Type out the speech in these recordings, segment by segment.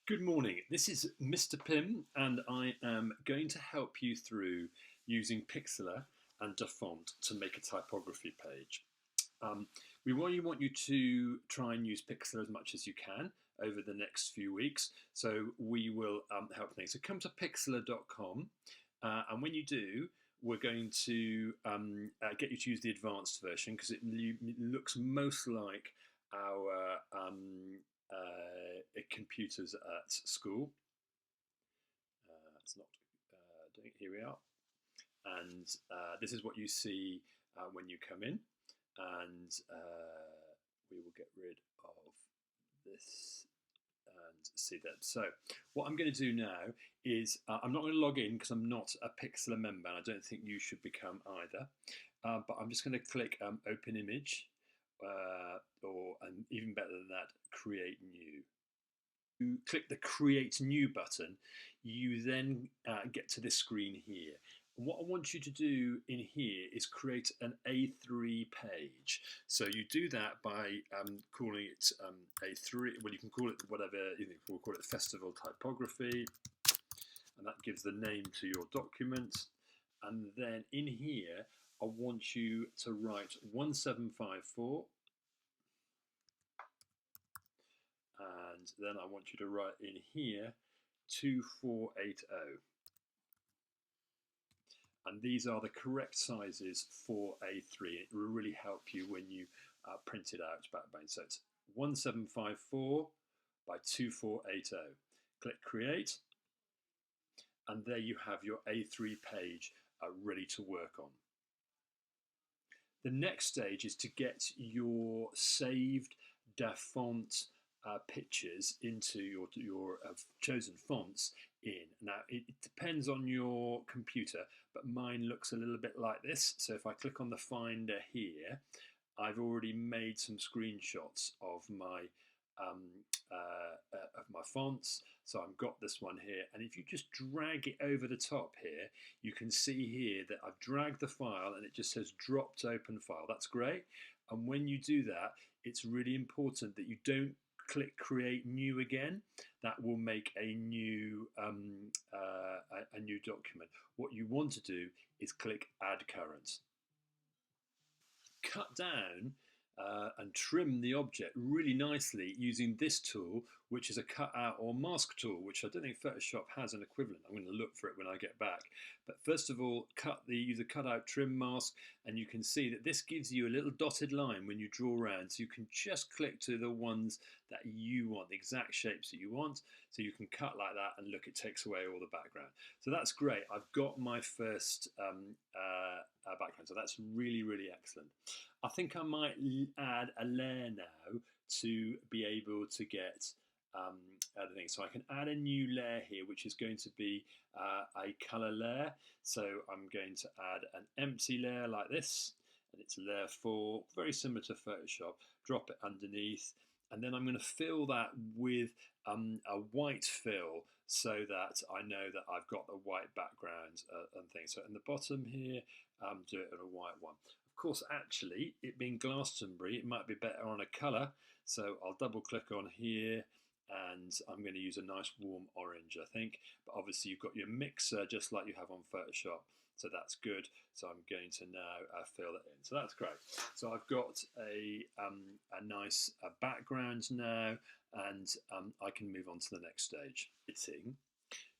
Good morning. This is Mr. Pym, and I am going to help you through using Pixlr and Font to make a typography page. We really want you to try and use Pixlr as much as you can over the next few weeks. So we will help things. So come to pixlr.com, and when you do, we're going to get you to use the advanced version because it looks most like our computers at school. It's not doing it. Here we are. And this is what you see when you come in. And we will get rid of this and see that. So what I'm going to do now is I'm not going to log in because I'm not a Pixlr member, and I don't think you should become either. But I'm just going to click Open Image, and even better than that, Create New. You click the Create New button, you then get to this screen here. And what I want you to do in here is create an A3 page. So you do that by calling it A3. Well, you can call it whatever. You think we'll call it Festival Typography, and that gives the name to your document. And then in here, I want you to write 1754. And then I want you to write in here 2480. And these are the correct sizes for A3. It will really help you when you print it out backbone. So it's 1754 by 2480. Click Create, and there you have your A3 page ready to work on. The next stage is to get your saved font pictures into your chosen fonts in. Now it depends on your computer, but mine looks a little bit like this. So if I click on the Finder here, I've already made some screenshots of my fonts. So I've got this one here, and if you just drag it over the top here, you can see here that I've dragged the file and it just says dropped open file. That's great. And when you do that, it's really important that you don't click Create New again. That will make a new document. What you want to do is click Add Current. Cut down and trim the object really nicely using this tool, which is a cutout or mask tool, which I don't think Photoshop has an equivalent. I'm going to look for it when I get back. But first of all, use a cutout trim mask, and you can see that this gives you a little dotted line when you draw around. So you can just click to the ones that you want, the exact shapes that you want. So you can cut like that, and look, it takes away all the background. So that's great. I've got my first background. So that's really, really excellent. I think I might add a layer now to be able to get other things. So I can add a new layer here, which is going to be a color layer. So I'm going to add an empty layer like this, and it's layer 4, very similar to Photoshop. Drop it underneath, and then I'm going to fill that with a white fill, so that I know that I've got the white background and things. So in the bottom here, do it on a white one. Of course, actually, it being Glastonbury, it might be better on a colour. So I'll double click on here, and I'm going to use a nice warm orange, I think. But obviously you've got your mixer just like you have on Photoshop, so that's good. So I'm going to now fill it in. So that's great. So I've got a nice background now, and I can move on to the next stage.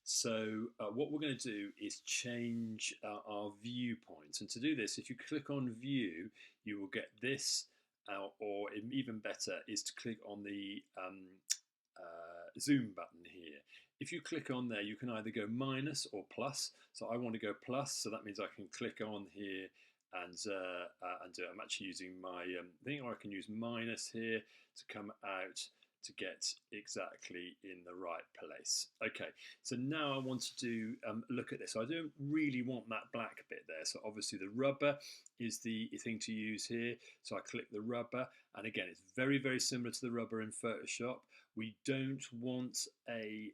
So what we're going to do is change our viewpoint. And to do this, if you click on View, you will get this, or even better is to click on the Zoom button here. If you click on there, you can either go minus or plus. So I want to go plus, so that means I can click on here and do it. I'm actually using my thing, or I can use minus here to come out to get exactly in the right place. Okay, so now I want to do look at this. So I don't really want that black bit there. So obviously the rubber is the thing to use here. So I click the rubber, and again, it's very, very similar to the rubber in Photoshop. We don't want a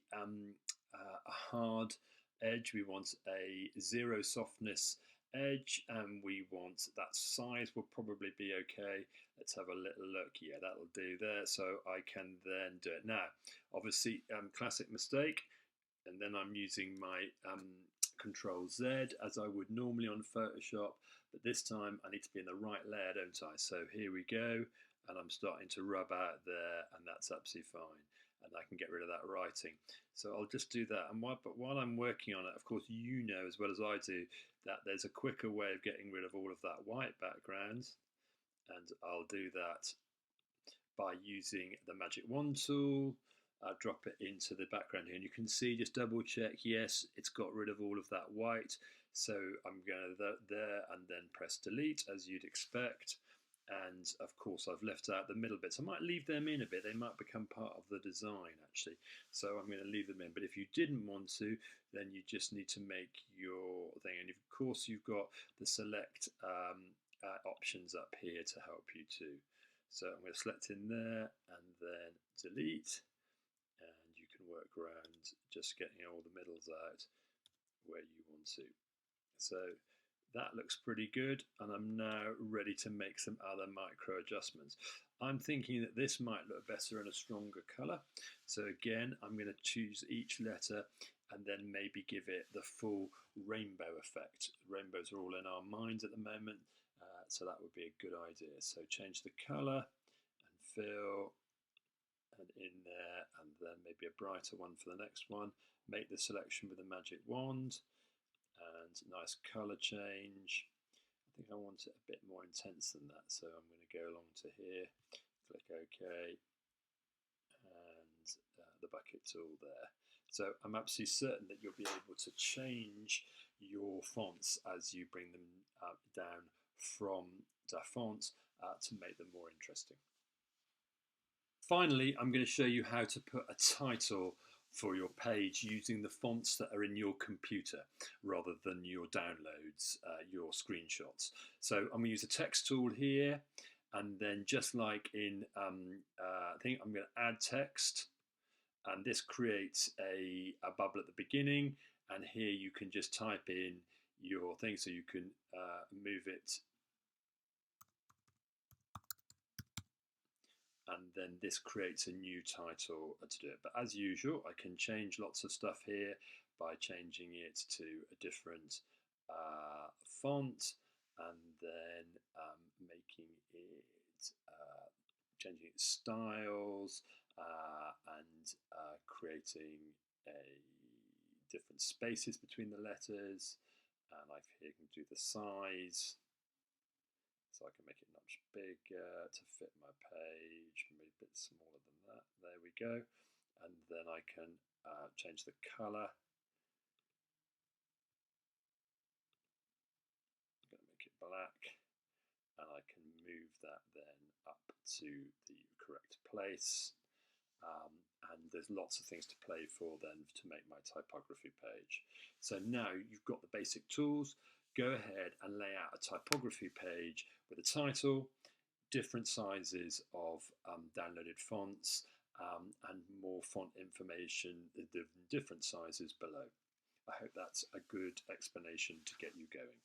hard edge. We want a zero softness edge, and we want that size will probably be okay. Let's have a little look. Yeah, that'll do there. So I can then do it. Now, obviously, classic mistake. And then I'm using my Control Z as I would normally on Photoshop, but this time I need to be in the right layer, don't I? So here we go, and I'm starting to rub out there, and that's absolutely fine. And I can get rid of that writing. So I'll just do that. And but while I'm working on it, of course, you know as well as I do that there's a quicker way of getting rid of all of that white background. And I'll do that by using the Magic Wand tool. Drop it into the background here, and you can see, just double check, yes, it's got rid of all of that white. So I'm going to there and then press delete as you'd expect. And of course I've left out the middle bits. I might leave them in a bit, they might become part of the design actually. So I'm going to leave them in, but if you didn't want to, then you just need to make your thing. And of course you've got the select options up here to help you too. So I'm going to select in there and then delete. And you can work around just getting all the middles out where you want to. So that looks pretty good, and I'm now ready to make some other micro adjustments. I'm thinking that this might look better in a stronger colour. So again, I'm going to choose each letter and then maybe give it the full rainbow effect. Rainbows are all in our minds at the moment, so that would be a good idea. So change the colour and fill and in there, and then maybe a brighter one for the next one. Make the selection with the magic wand, and nice colour change. I think I want it a bit more intense than that, so I'm going to go along to here, click OK, and the bucket tool there. So I'm absolutely certain that you'll be able to change your fonts as you bring them down from the font to make them more interesting. Finally, I'm going to show you how to put a title for your page using the fonts that are in your computer rather than your downloads, your screenshots. So I'm going to use the text tool here, and then just like in I think I'm going to add text, and this creates a bubble at the beginning, and here you can just type in your thing, so you can move it, and then this creates a new title to do it. But as usual, I can change lots of stuff here by changing it to a different font, and then making it, changing its styles, and creating different spaces between the letters. And I can do the size. So I can make it much bigger to fit my page, maybe a bit smaller than that. There we go. And then I can change the colour. I'm going to make it black, and I can move that then up to the correct place. And there's lots of things to play for then to make my typography page. So now you've got the basic tools. Go ahead and lay out a typography page with a title, different sizes of downloaded fonts, and more font information in different sizes below. I hope that's a good explanation to get you going.